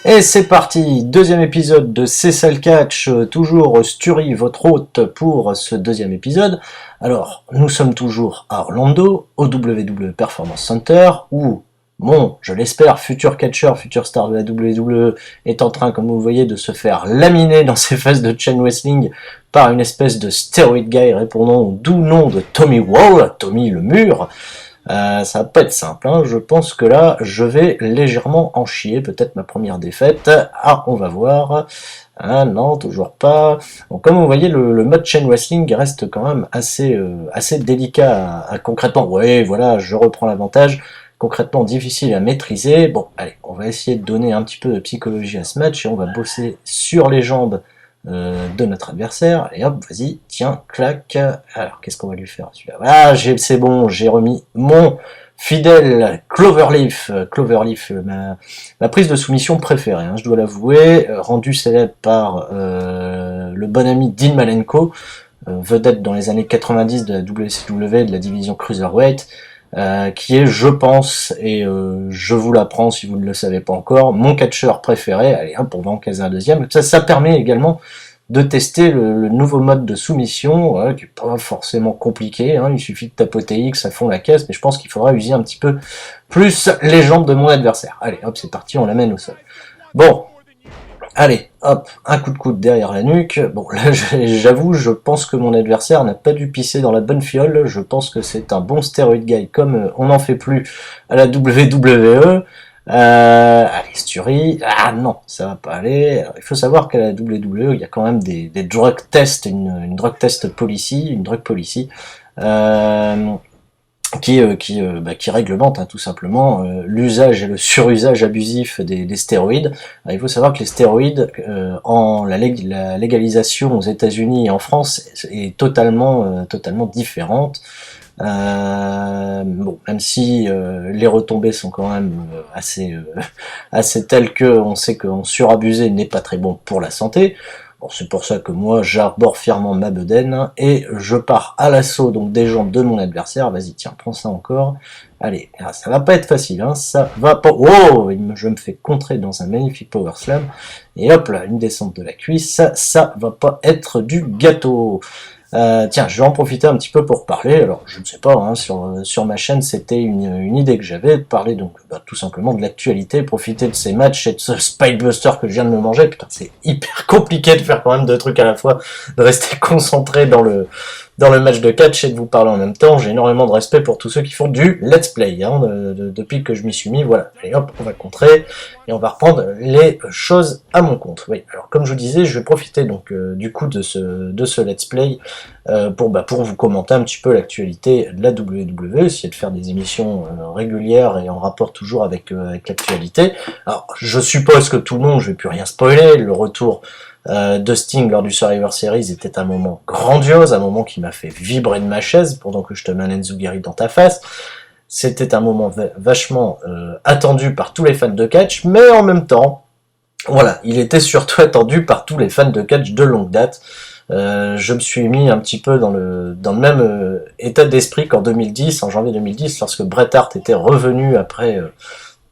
Et c'est parti, deuxième épisode de C'est ça le catch, toujours Sturi, votre hôte pour ce deuxième épisode. Alors, nous sommes toujours à Orlando, au WWE Performance Center, où mon, je l'espère, futur catcheur, futur star de la WWE est en train, comme vous voyez, de se faire laminer dans ses phases de chain wrestling par une espèce de steroid guy répondant au doux nom de Tommy Wall, Tommy le mur. Ça va pas être simple, hein. Je pense que là, je vais légèrement en chier, peut-être ma première défaite. Ah, on va voir. Ah non, toujours pas. Donc, comme vous voyez, le mode chain wrestling reste quand même assez délicat à concrètement. Ouais, voilà, je reprends l'avantage. Concrètement difficile à maîtriser. Bon, allez, on va essayer de donner un petit peu de psychologie à ce match et on va bosser sur les jambes de notre adversaire, et hop, vas-y, tiens, clac, alors qu'est-ce qu'on va lui faire celui-là? Voilà, c'est bon, j'ai remis mon fidèle Cloverleaf, ma prise de soumission préférée, hein, je dois l'avouer, rendue célèbre par le bon ami Dean Malenko, vedette dans les années 90 de la WCW, de la division Cruiserweight, qui est, je pense, et je vous l'apprends si vous ne le savez pas encore, mon catcheur préféré. Allez, hop, on va en caser un deuxième. Ça permet également de tester le nouveau mode de soumission, voilà, qui n'est pas forcément compliqué, hein, il suffit de tapoter X à fond la caisse, mais je pense qu'il faudra user un petit peu plus les jambes de mon adversaire. Allez, hop, c'est parti, on l'amène au sol. Bon, allez, hop, un coup de coude derrière la nuque. Bon, là, j'avoue, je pense que mon adversaire n'a pas dû pisser dans la bonne fiole. Je pense que c'est un bon steroid guy, comme on n'en fait plus à la WWE. Allez, Sturi. Ah non, ça va pas aller. Alors, il faut savoir qu'à la WWE, il y a quand même des drug tests, une drug test policy, une drug policy. Qui réglemente, hein, tout simplement l'usage et le surusage abusif des stéroïdes. Alors, il faut savoir que les stéroïdes, la légalisation aux États-Unis et en France est totalement différente. Bon, même si les retombées sont quand même assez telles que on sait qu'en surabuser n'est pas très bon pour la santé. Bon, c'est pour ça que moi j'arbore fièrement ma bedaine et je pars à l'assaut donc des jambes de mon adversaire. Vas-y, tiens, prends ça encore. Allez, ça va pas être facile, hein, ça va pas. Oh, je me fais contrer dans un magnifique power slam et hop là, une descente de la cuisse. Ça va pas être du gâteau. Tiens, je vais en profiter un petit peu pour parler. Alors, je ne sais pas, hein, sur ma chaîne, c'était une idée que j'avais de parler donc tout simplement de l'actualité, profiter de ces matchs et de ce Spinebuster que je viens de me manger. Putain, c'est hyper compliqué de faire quand même deux trucs à la fois, de rester concentré dans le match de catch et de vous parler en même temps. J'ai énormément de respect pour tous ceux qui font du let's play, hein, depuis que je m'y suis mis. Voilà, allez hop, on va contrer et on va reprendre les choses à mon compte. Oui, alors comme je vous disais, je vais profiter donc du coup de ce let's play pour vous commenter un petit peu l'actualité de la WWE, essayer de faire des émissions régulières et en rapport toujours avec l'actualité. Alors, je suppose que tout le monde, je vais plus rien spoiler, le retour de Sting lors du Survivor Series était un moment grandiose, un moment qui m'a fait vibrer de ma chaise pendant que je te mets Enzuguri dans ta face. C'était un moment vachement attendu par tous les fans de catch, mais en même temps, voilà, il était surtout attendu par tous les fans de catch de longue date. Je me suis mis un petit peu dans le même état d'esprit qu'en 2010, en janvier 2010, lorsque Bret Hart était revenu après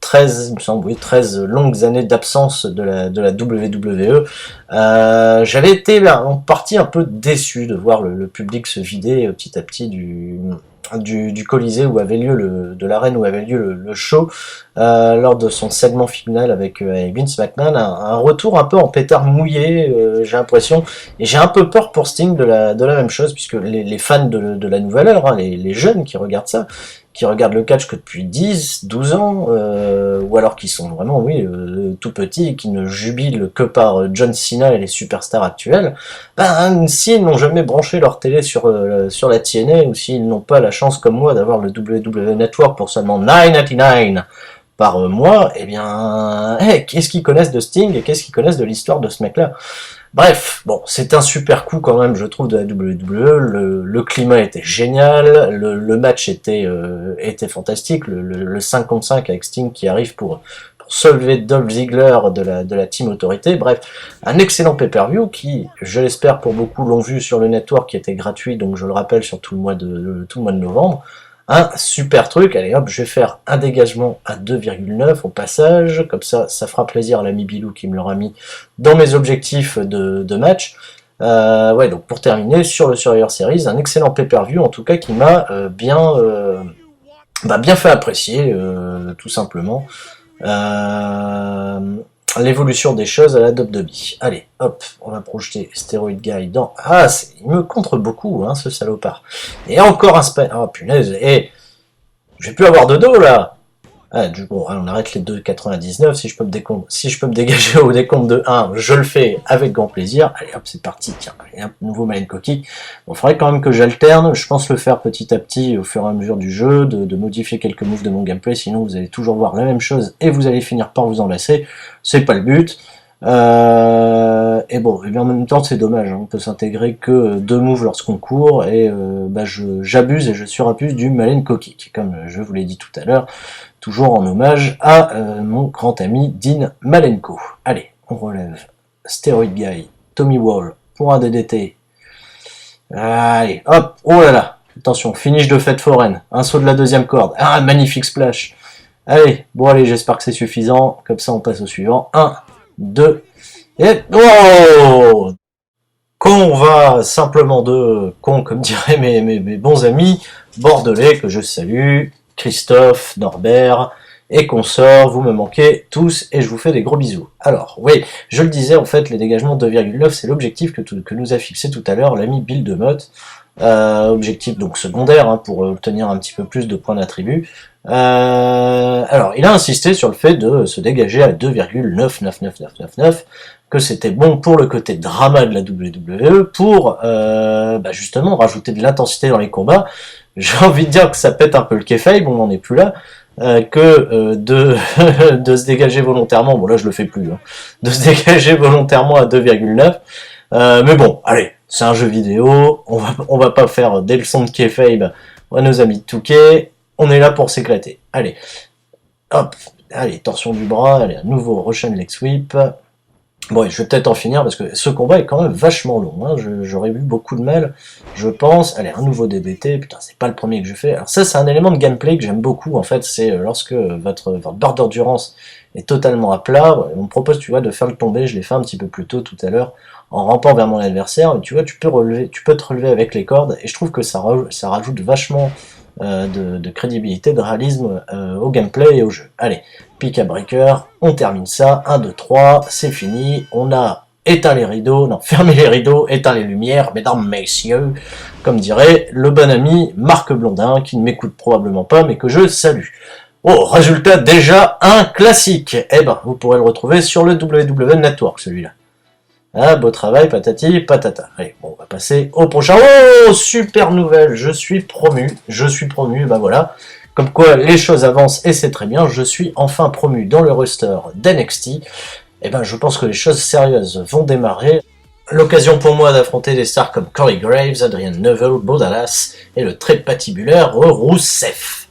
13, il me semble, oui, 13 longues années d'absence de la WWE. J'avais été en partie un peu déçu de voir le public se vider petit à petit du Colisée où avait lieu de l'arène où avait lieu le show lors de son segment final avec Vince McMahon, un retour un peu en pétard mouillé, j'ai l'impression, et j'ai un peu peur pour Sting de la même chose, puisque les fans de la nouvelle heure, hein, les jeunes qui regardent ça, qui regardent le catch que depuis 10, 12 ans, ou alors qui sont vraiment, oui, tout petits, et qui ne jubilent que par John Cena et les superstars actuels, ben, s'ils n'ont jamais branché leur télé sur la TNA, ou s'ils n'ont pas la chance comme moi d'avoir le WWE Network pour seulement $9.99 par mois, eh bien, qu'est-ce qu'ils connaissent de Sting et qu'est-ce qu'ils connaissent de l'histoire de ce mec-là? Bref, bon, c'est un super coup quand même, je trouve, de la WWE. Le climat était génial, le match était fantastique, le 5 contre 5 avec Sting qui arrive pour soulever Dolph Ziggler de la Team Autorité. Bref, un excellent pay-per-view qui, je l'espère pour beaucoup, l'ont vu sur le network qui était gratuit, donc je le rappelle, sur tout le mois de novembre. un super truc. Allez hop, je vais faire un dégagement à 2,9 au passage, comme ça fera plaisir à l'ami Bilou qui me l'aura mis dans mes objectifs de match. Ouais, donc pour terminer, sur le Survivor Series, un excellent pay-per-view en tout cas qui m'a bien fait apprécier, tout simplement. L'évolution des choses à la WWE. Allez, hop, on va projeter Steroid Guy dans... Ah, il me contre beaucoup, hein, ce salopard. Et encore un spell... Oh, punaise, je vais plus avoir de dos, là. Ah, bon, on arrête les 2,99. Si je peux me dégager au décompte de 1, je le fais avec grand plaisir. Allez, hop, c'est parti. Tiens, allez, un nouveau Malenkov Kick. Bon, il faudrait quand même que j'alterne. Je pense le faire petit à petit au fur et à mesure du jeu, de modifier quelques moves de mon gameplay. Sinon, vous allez toujours voir la même chose et vous allez finir par vous en lasser. C'est pas le but. Et bon, et bien en même temps c'est dommage, hein, on peut s'intégrer que 2 moves lorsqu'on court, et j'abuse et je surabuse du Malenkov Kick, comme je vous l'ai dit tout à l'heure, toujours en hommage à mon grand ami Dean Malenko. Allez, on relève Steroid Guy, Tommy Wall pour un DDT. Allez, hop, oh là là, attention, finish de fête foraine, un saut de la deuxième corde, un magnifique splash. Allez, bon allez, j'espère que c'est suffisant, comme ça on passe au suivant. 1, 2, et... Oh, qu'on va simplement de con, comme diraient mes bons amis bordelais que je salue, Christophe, Norbert et consorts, vous me manquez tous et je vous fais des gros bisous. Alors, oui, je le disais, en fait, les dégagements 2,9, c'est l'objectif que nous a fixé tout à l'heure l'ami Bill DeMott. Objectif donc secondaire, hein, pour obtenir un petit peu plus de points d'attribut. Alors, il a insisté sur le fait de se dégager à 2,99999, que c'était bon pour le côté drama de la WWE, pour justement rajouter de l'intensité dans les combats. J'ai envie de dire que ça pète un peu le kayfabe, on n'en est plus là, de se dégager volontairement, bon là je le fais plus, hein, de se dégager volontairement à 2,9, mais bon, allez, c'est un jeu vidéo, on va pas faire des leçons de kayfabe à nos amis de 2K, on est là pour s'éclater. Allez, hop, allez, torsion du bras, allez, un nouveau Russian Leg Sweep. Bon, je vais peut-être en finir, parce que ce combat est quand même vachement long, hein. J'aurais eu beaucoup de mal, je pense. Allez, un nouveau DBT, putain, c'est pas le premier que je fais. Alors ça, c'est un élément de gameplay que j'aime beaucoup, en fait, c'est lorsque votre barre d'endurance est totalement à plat, on me propose, tu vois, de faire le tomber, je l'ai fait un petit peu plus tôt tout à l'heure, en rampant vers mon adversaire, tu vois, tu peux te relever avec les cordes, et je trouve que ça rajoute vachement de crédibilité, de réalisme au gameplay et au jeu. Allez, pick à breaker, on termine ça, 1, 2, 3, c'est fini, on a éteint les rideaux, non, fermé les rideaux, éteint les lumières, mesdames, messieurs, comme dirait le bon ami Marc Blondin, qui ne m'écoute probablement pas, mais que je salue. Oh, résultat déjà un classique. Eh ben, vous pourrez le retrouver sur le WWE Network, celui-là. Ah, beau travail, patati, patata. Allez, bon, on va passer au prochain. Oh, super nouvelle, je suis promu, ben voilà. Comme quoi, les choses avancent et c'est très bien, je suis enfin promu dans le roster d'NXT. Eh ben, je pense que les choses sérieuses vont démarrer. L'occasion pour moi d'affronter des stars comme Corey Graves, Adrian Neville, Bo Dallas et le très patibulaire Rousseff.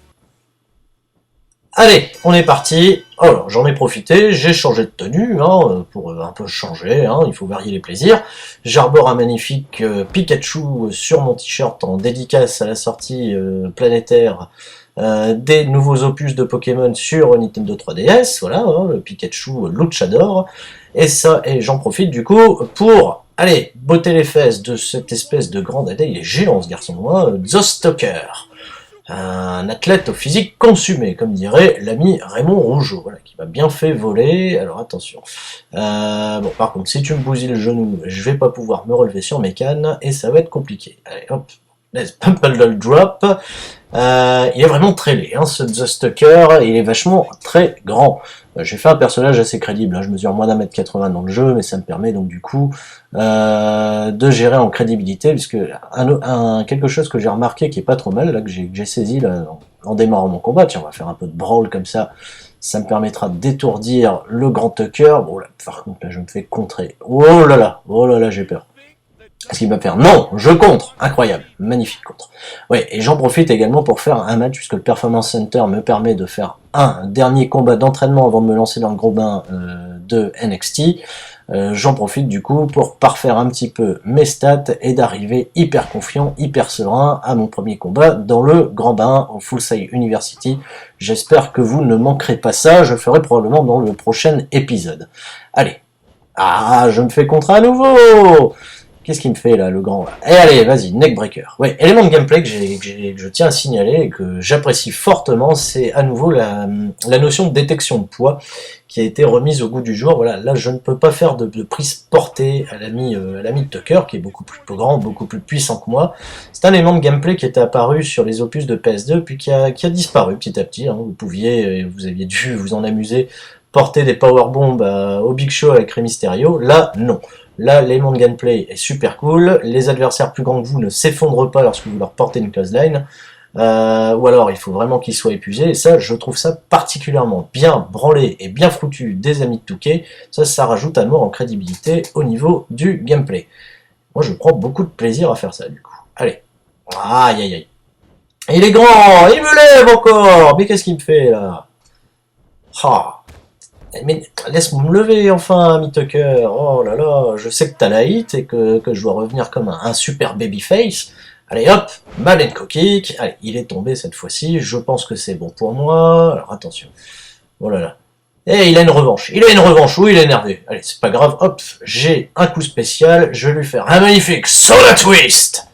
Allez, on est parti. Alors, j'en ai profité, j'ai changé de tenue, hein, pour un peu changer, hein, il faut varier les plaisirs. J'arbore un magnifique Pikachu sur mon t-shirt en dédicace à la sortie planétaire des nouveaux opus de Pokémon sur Nintendo 3DS, voilà, hein, le Pikachu Luchador. Et ça, et j'en profite du coup pour, allez, botter les fesses de cette espèce de grande... Il est géant ce garçon, hein, Zostocker. Un athlète au physique consumé, comme dirait l'ami Raymond Rougeau, voilà, qui m'a bien fait voler. Alors attention. Bon, par contre, si tu me bousilles le genou, je vais pas pouvoir me relever sur mes cannes, et ça va être compliqué. Allez, hop, let's pump drop. Il est vraiment très laid, hein, ce The Stucker, il est vachement très grand. J'ai fait un personnage assez crédible, hein, je mesure moins d'1m80 dans le jeu, mais ça me permet donc du coup de gérer en crédibilité, puisque quelque chose que j'ai remarqué qui est pas trop mal, là, que j'ai saisi là, en démarrant mon combat, tiens, on va faire un peu de brawl comme ça me permettra d'étourdir le grand Tucker. Bon là, par contre là je me fais contrer, oh là là, j'ai peur. Qu'est-ce qu'il va faire? Non, je contre. Incroyable, magnifique contre. Ouais, et j'en profite également pour faire un match, puisque le Performance Center me permet de faire un dernier combat d'entraînement avant de me lancer dans le gros bain de NXT. J'en profite du coup pour parfaire un petit peu mes stats et d'arriver hyper confiant, hyper serein à mon premier combat dans le Grand Bain au Full Sail University. J'espère que vous ne manquerez pas ça, je le ferai probablement dans le prochain épisode. Allez, je me fais contre à nouveau. Qu'est-ce qu'il me fait là, le grand là? Et allez, vas-y, neckbreaker. Ouais, élément de gameplay que je tiens à signaler et que j'apprécie fortement, c'est à nouveau la notion de détection de poids qui a été remise au goût du jour. Voilà, là je ne peux pas faire de prise portée à l'ami Tucker, qui est beaucoup plus grand, beaucoup plus puissant que moi. C'est un élément de gameplay qui était apparu sur les opus de PS2, puis qui a disparu petit à petit. Hein. Vous aviez dû vous en amuser, porter des powerbombs au Big Show avec Rey Mysterio. Là, non. Là, l'élément de gameplay est super cool, les adversaires plus grands que vous ne s'effondrent pas lorsque vous leur portez une clothesline, ou alors il faut vraiment qu'ils soient épuisés, et ça, je trouve ça particulièrement bien branlé et bien foutu des amis de 2K, ça rajoute à mort en crédibilité au niveau du gameplay. Moi, je prends beaucoup de plaisir à faire ça, du coup. Allez. Aïe, aïe, aïe. Il est grand, il me lève encore, mais qu'est-ce qu'il me fait, là? Mais laisse-moi me lever enfin, Ami Tucker. Oh là là, je sais que t'as la hit et que je dois revenir comme un super babyface. Allez hop, Malenko kick. Allez, il est tombé cette fois-ci. Je pense que c'est bon pour moi. Alors attention. Oh là là. Et il a une revanche. Il a une revanche. Oui, il est énervé. Allez, c'est pas grave. Hop, j'ai un coup spécial. Je vais lui faire un magnifique Soda Twist.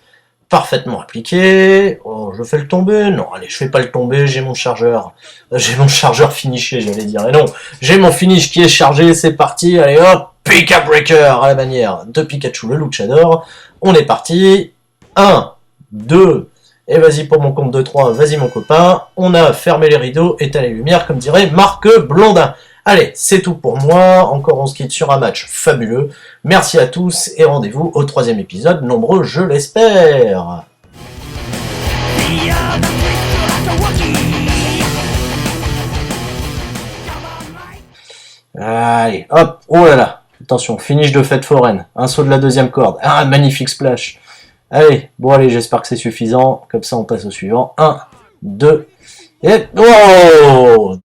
Parfaitement appliqué. Oh, je fais le tomber. Non, allez, je fais pas le tomber, j'ai mon chargeur. J'ai mon chargeur finiché, j'allais dire. Et non, j'ai mon finish qui est chargé, c'est parti. Allez hop, Pika Breaker à la manière de Pikachu le Luchador. On est parti. 1, 2, et vas-y pour mon compte de 3, vas-y mon copain. On a fermé les rideaux, éteint les lumières, comme dirait Marc Blondin. Allez, c'est tout pour moi. Encore on se quitte sur un match fabuleux. Merci à tous et rendez-vous au 3e épisode, nombreux je l'espère. Allez, hop, oh là là. Attention, finish de fête foraine. Un saut de la 2e corde. Un magnifique splash. Allez, bon allez, j'espère que c'est suffisant. Comme ça on passe au suivant. 1, 2, et... Oh,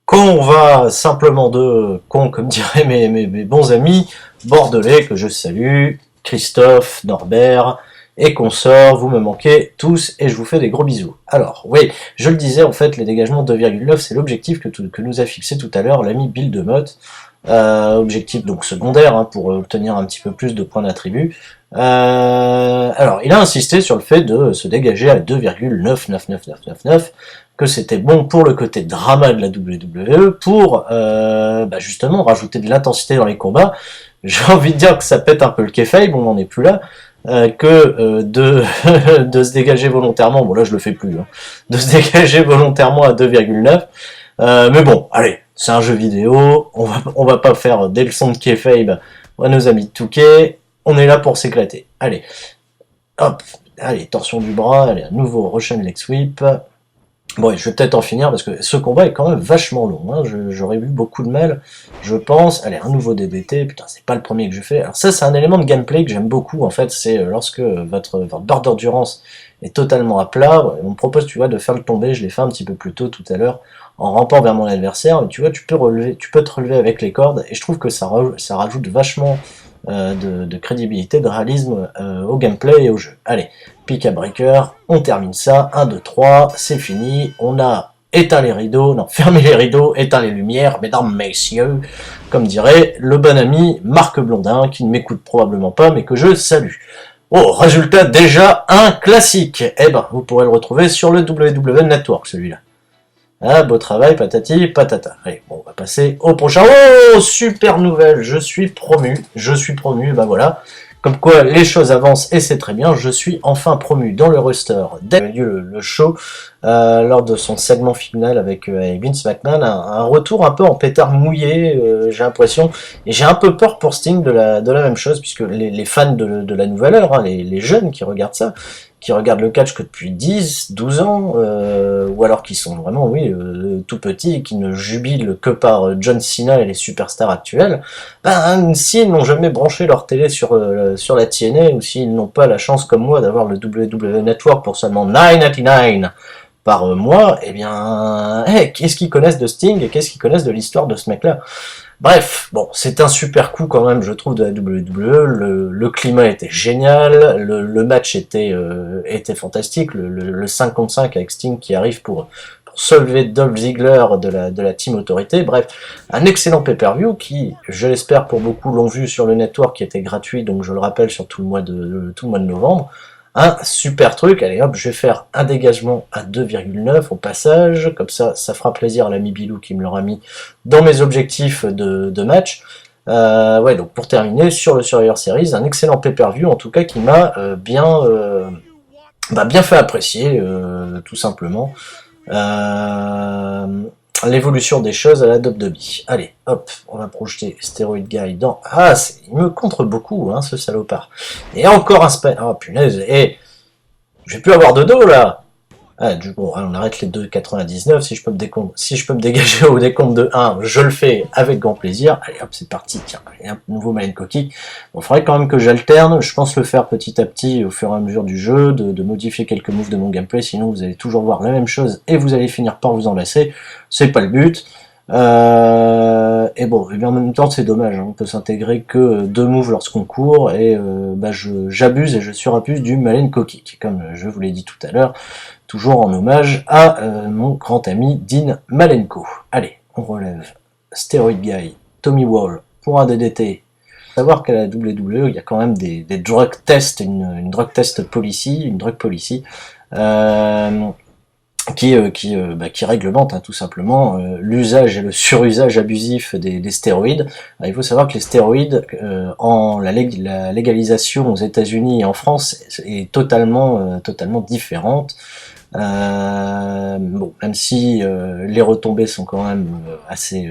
qu'on va simplement de con, comme diraient mes bons amis bordelais que je salue, Christophe, Norbert et consorts, vous me manquez tous et je vous fais des gros bisous. Alors, oui, je le disais, en fait, les dégagements de 2,9, c'est l'objectif que nous a fixé tout à l'heure l'ami Bill de Motte, objectif donc secondaire hein, pour obtenir un petit peu plus de points d'attribut. Alors, il a insisté sur le fait de se dégager à 2,99999, que c'était bon pour le côté drama de la WWE, pour justement rajouter de l'intensité dans les combats. J'ai envie de dire que ça pète un peu le kayfabe, on n'en est plus là, de se dégager volontairement, bon là je le fais plus, hein, de se dégager volontairement à 2,9, mais bon, allez, c'est un jeu vidéo, on va pas faire des leçons de kayfabe à nos amis de 2K, on est là pour s'éclater. Allez, hop, allez, torsion du bras, allez, un nouveau Russian leg sweep. Bon, je vais peut-être en finir parce que ce combat est quand même vachement long. Hein. J'aurais eu beaucoup de mal, je pense. Allez, un nouveau DBT. Putain, c'est pas le premier que je fais. Alors ça, c'est un élément de gameplay que j'aime beaucoup. En fait, c'est lorsque votre barre d'endurance est totalement à plat. On me propose, tu vois, de faire le tomber. Je l'ai fait un petit peu plus tôt tout à l'heure en rampant vers mon adversaire. Tu vois, tu peux te relever avec les cordes. Et je trouve que ça rajoute vachement de crédibilité, de réalisme au gameplay et au jeu. Allez, Pika Breaker, on termine ça, 1, 2, 3, c'est fini, on a éteint les rideaux, non, fermé les rideaux, éteint les lumières, mesdames, messieurs, comme dirait le bon ami Marc Blondin, qui ne m'écoute probablement pas, mais que je salue. Oh, résultat déjà un classique. Eh ben, vous pourrez le retrouver sur le WWE Network, celui-là. Ah, beau travail, patati, patata. Allez, bon, on va passer au prochain. Oh, super nouvelle, je suis promu, bah voilà. Comme quoi, les choses avancent et c'est très bien, je suis enfin promu dans le roster dès le show, lors de son segment final avec Vince McMahon, un retour un peu en pétard mouillé, j'ai l'impression, et j'ai un peu peur pour Sting de la même chose, puisque les fans de la nouvelle heure, hein, les jeunes qui regardent ça, qui regardent le catch que depuis 10, 12 ans, ou alors qui sont vraiment, oui, tout petits et qui ne jubilent que par John Cena et les superstars actuels, ben, s'ils n'ont jamais branché leur télé sur la TNA, ou s'ils n'ont pas la chance comme moi d'avoir le WWE Network pour seulement $9.99 par mois, eh bien, qu'est-ce qu'ils connaissent de Sting et qu'est-ce qu'ils connaissent de l'histoire de ce mec-là? Bref, bon, c'est un super coup quand même, je trouve, de la WWE. Le climat était génial, le match était fantastique, le 5 contre 5 avec Sting qui arrive pour sauver Dolph Ziggler de la Team Autorité. Bref, un excellent pay-per-view qui, je l'espère pour beaucoup, l'ont vu sur le network qui était gratuit, donc je le rappelle, sur tout le mois de novembre. Un super truc, allez hop, je vais faire un dégagement à 2,9 au passage, comme ça fera plaisir à l'ami Bilou qui me l'aura mis dans mes objectifs de match. Ouais, donc pour terminer, sur le Survivor Series, un excellent pay-per-view en tout cas qui m'a bien fait apprécier, tout simplement, euh, l'évolution des choses à la WWE. Allez, hop, on va projeter Steroid Guy dans... Ah, il me contre beaucoup, hein, ce salopard. Et encore un spell... Oh punaise, je vais plus avoir de dos, là. Ah, du coup, on arrête les 2,99. Si je peux me dégager au décompte de 1, je le fais avec grand plaisir. Allez, hop, c'est parti. Tiens, un nouveau Malenko Kick. Bon, il faudrait quand même que j'alterne. Je pense le faire petit à petit au fur et à mesure du jeu, de modifier quelques moves de mon gameplay. Sinon, vous allez toujours voir la même chose et vous allez finir par vous en lasser. C'est pas le but. Et bon, et bien en même temps, c'est dommage. Hein, on peut s'intégrer que 2 moves lorsqu'on court et j'abuse et je surabuse du Malenko Kick, comme je vous l'ai dit tout à l'heure. Toujours en hommage à mon grand ami Dean Malenko. Allez, on relève Steroid Guy, Tommy Wall pour un DDT. Savoir qu'à la WWE, il y a quand même des drug tests, une drug test policy, une drug policy, qui réglemente, hein, tout simplement l'usage et le surusage abusif des stéroïdes. Alors, il faut savoir que les stéroïdes, la légalisation aux États-Unis et en France est totalement différente. Bon, même si les retombées sont quand même assez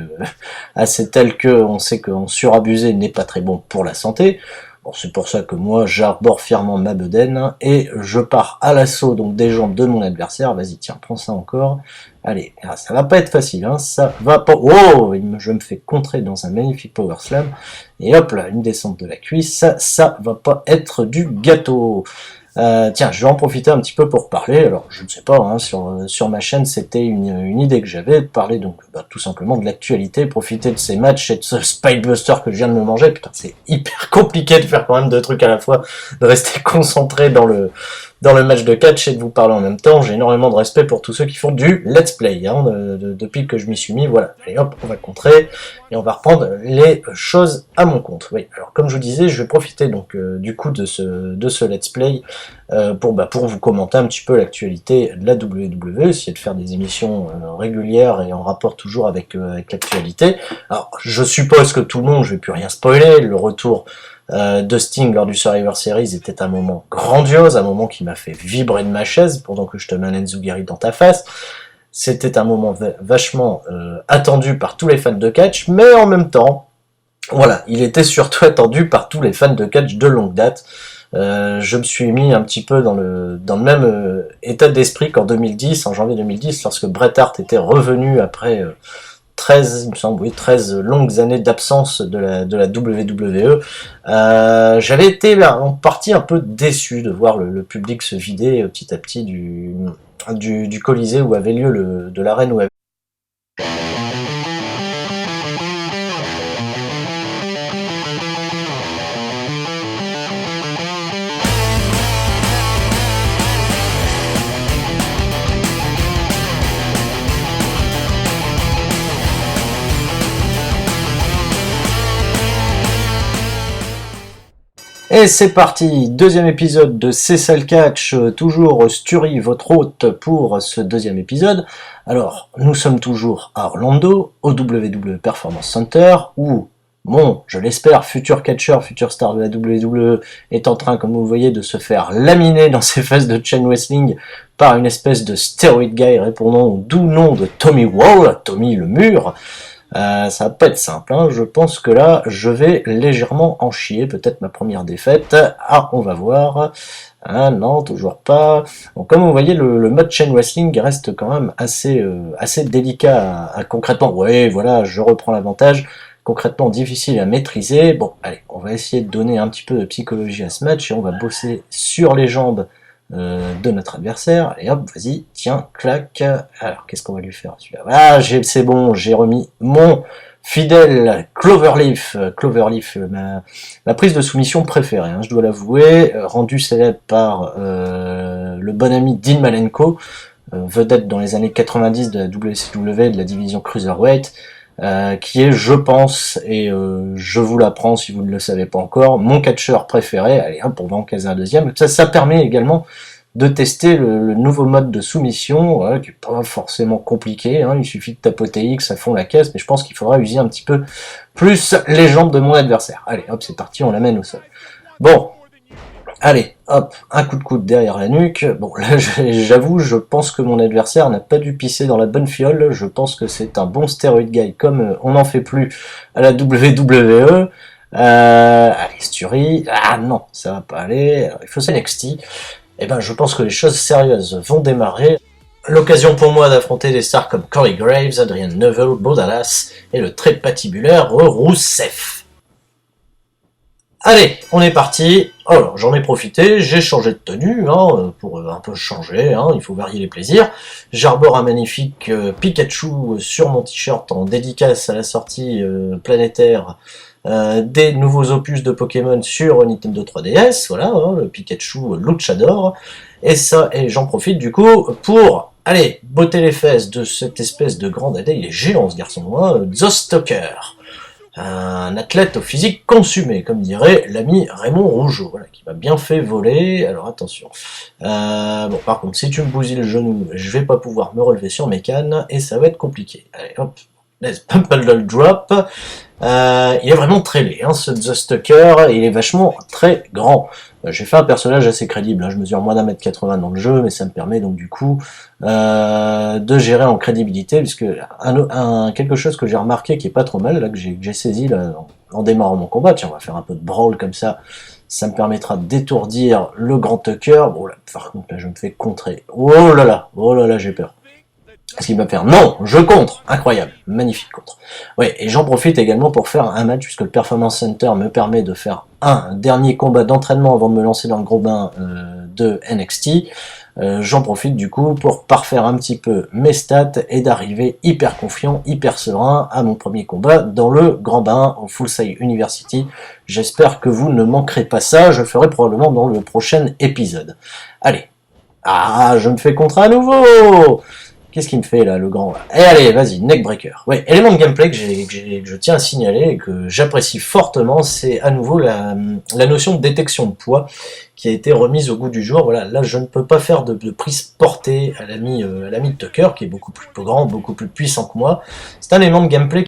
telles que on sait qu'en surabuser n'est pas très bon pour la santé. Bon, c'est pour ça que moi j'arbore fièrement ma bedaine et je pars à l'assaut donc des jambes de mon adversaire. Vas-y, tiens, prends ça encore. Allez, ça va pas être facile, hein, ça va pas. Oh, je me fais contrer dans un magnifique power slam et hop là, une descente de la cuisse. Ça va pas être du gâteau. Tiens, je vais en profiter un petit peu pour parler. Alors, je ne sais pas, hein, sur ma chaîne, c'était une idée que j'avais, de parler donc tout simplement de l'actualité, profiter de ces matchs et de ce Spinebuster que je viens de me manger. Putain, c'est hyper compliqué de faire quand même 2 trucs à la fois, de rester concentré dans le match de catch et de vous parler en même temps. J'ai énormément de respect pour tous ceux qui font du let's play, hein, depuis que je m'y suis mis. Voilà, allez hop, on va contrer et on va reprendre les choses à mon compte. Oui, alors comme je vous disais, je vais profiter donc du coup de ce let's play pour vous commenter un petit peu l'actualité de la WWE, essayer de faire des émissions régulières et en rapport toujours avec l'actualité. Alors, je suppose que tout le monde, je vais plus rien spoiler, le retour de Sting lors du Survivor Series était un moment grandiose, un moment qui m'a fait vibrer de ma chaise pendant que je te mets un Enzuguri dans ta face. C'était un moment vachement attendu par tous les fans de catch, mais en même temps, voilà, il était surtout attendu par tous les fans de catch de longue date. Je me suis mis un petit peu dans le même état d'esprit qu'en 2010, en janvier 2010, lorsque Bret Hart était revenu après 13, il me semble, oui, 13 longues années d'absence de la WWE. J'avais été en partie un peu déçu de voir le public se vider petit à petit du Colisée où avait lieu de l'arène où avait... Et c'est parti, deuxième épisode de C'est ça le catch, toujours Sturi, votre hôte pour ce deuxième épisode. Alors, nous sommes toujours à Orlando, au WWE Performance Center, où je l'espère, futur catcheur, futur star de la WWE est en train, comme vous voyez, de se faire laminer dans ses phases de chain wrestling par une espèce de steroid guy répondant au doux nom de Tommy Wall, Tommy le mur. Ça va pas être simple, hein. Je pense que là, je vais légèrement en chier, peut-être ma première défaite. Ah, on va voir. Ah non, toujours pas. Bon, comme vous voyez, le mode chain wrestling reste quand même assez délicat à concrètement. Ouais, voilà, je reprends l'avantage. Concrètement difficile à maîtriser. Bon, allez, on va essayer de donner un petit peu de psychologie à ce match et on va bosser sur les jambes de notre adversaire. Allez hop, vas-y, tiens, clac. Alors, qu'est-ce qu'on va lui faire celui-là? Ah, c'est bon, j'ai remis mon fidèle Cloverleaf. Cloverleaf, ma prise de soumission préférée, hein, je dois l'avouer, rendue célèbre par le bon ami Dean Malenko, vedette dans les années 90 de la WCW, de la division Cruiserweight, qui est, je pense, et je vous l'apprends si vous ne le savez pas encore, mon catcheur préféré. Allez, hop, on va en caser un deuxième. Ça permet également de tester le nouveau mode de soumission, voilà, qui n'est pas forcément compliqué, hein, il suffit de tapoter X à fond la caisse, mais je pense qu'il faudra user un petit peu plus les jambes de mon adversaire. Allez, hop, c'est parti, on l'amène au sol. Bon, allez, hop, un coup de coude derrière la nuque. Bon, là, j'avoue, je pense que mon adversaire n'a pas dû pisser dans la bonne fiole. Je pense que c'est un bon steroid guy, comme on n'en fait plus à la WWE. Allez, Sturie. Ah non, ça va pas aller. Alors, il faut ça NXT. Eh ben, je pense que les choses sérieuses vont démarrer. L'occasion pour moi d'affronter des stars comme Corey Graves, Adrian Neville, Bo Dallas et le très patibulaire Rusev. Allez, on est parti. Alors, j'en ai profité, j'ai changé de tenue, hein, pour un peu changer, hein, il faut varier les plaisirs. J'arbore un magnifique Pikachu sur mon t-shirt en dédicace à la sortie planétaire des nouveaux opus de Pokémon sur Nintendo 3DS, voilà, hein, le Pikachu Luchador. Et ça, et j'en profite du coup pour, allez, botter les fesses de cette espèce de grand dada, il est géant ce garçon, hein, Zostocker. Un athlète au physique consumé, comme dirait l'ami Raymond Rougeau, voilà, qui m'a bien fait voler. Alors attention. Bon, par contre, si tu me bousilles le genou, je vais pas pouvoir me relever sur mes cannes et ça va être compliqué. Allez, hop, let's pump a little drop. Il est vraiment très laid, hein, ce The Stucker, il est vachement très grand. J'ai fait un personnage assez crédible, hein, je mesure moins d'1m80 dans le jeu, mais ça me permet donc du coup de gérer en crédibilité, puisque quelque chose que j'ai remarqué qui est pas trop mal, là, que j'ai saisi là, en démarrant mon combat, tiens, on va faire un peu de brawl comme ça me permettra d'étourdir le grand Tucker. Bon là, par contre, là, je me fais contrer. Oh là là, j'ai peur. Est-ce qu'il va faire? Non, je contre. Incroyable, magnifique contre. Ouais, et j'en profite également pour faire un match, puisque le Performance Center me permet de faire un dernier combat d'entraînement avant de me lancer dans le gros bain de NXT. J'en profite du coup pour parfaire un petit peu mes stats et d'arriver hyper confiant, hyper serein à mon premier combat dans le grand bain au Full Sail University. J'espère que vous ne manquerez pas ça, je le ferai probablement dans le prochain épisode. Allez. Ah, je me fais contre à nouveau. Qu'est-ce qu'il me fait là, le grand là? Et allez, vas-y, neckbreaker. Ouais, élément de gameplay que je tiens à signaler et que j'apprécie fortement, c'est à nouveau la notion de détection de poids qui a été remise au goût du jour. Voilà, là je ne peux pas faire de prise portée à l'ami Tucker, qui est beaucoup plus grand, beaucoup plus puissant que moi. C'est un élément de gameplay